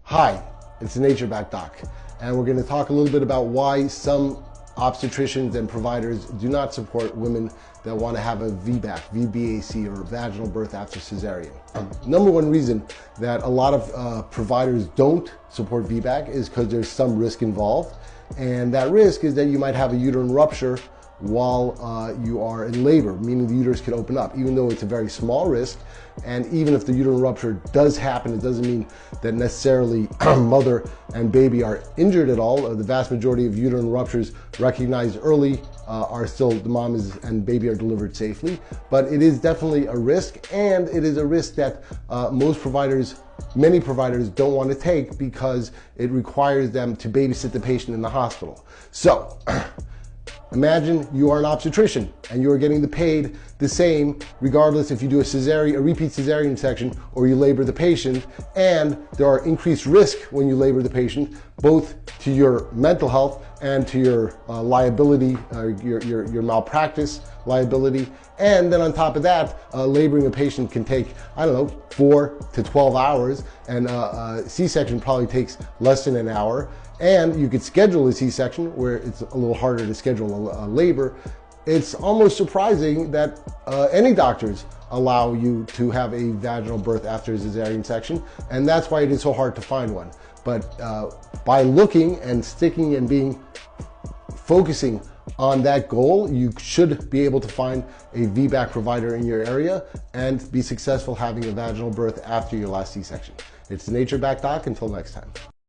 Hi, it's the VBAC doc, and we're going to talk a little bit about why some obstetricians and providers do not support women that want to have a VBAC, VBAC, or vaginal birth after cesarean. Number one reason that a lot of providers don't support VBAC is because there's some risk involved, and that risk is that you might have a uterine rupture while you are in labor, meaning the uterus could open up, even though it's a very small risk. And even if the uterine rupture does happen, it doesn't mean that necessarily mother and baby are injured at all. The vast majority of uterine ruptures recognized early are still, the mom and baby are delivered safely. But it is definitely a risk, and it is a risk that many providers don't want to take because it requires them to babysit the patient in the hospital. So, imagine you are an obstetrician and you are getting paid the same regardless if you do a repeat cesarean section or you labor the patient, and there are increased risk when you labor the patient, both to your mental health and to your liability, your malpractice liability. And then on top of that, laboring a patient can take, 4 to 12 hours, and a C-section probably takes less than an hour. And you could schedule a C-section where it's a little harder to schedule a labor. It's almost surprising that any doctors allow you to have a vaginal birth after a cesarean section, and that's why it is so hard to find one. But by looking and sticking and focusing on that goal, you should be able to find a VBAC provider in your area and be successful having a vaginal birth after your last C-section. It's the VBAC doc. Until next time.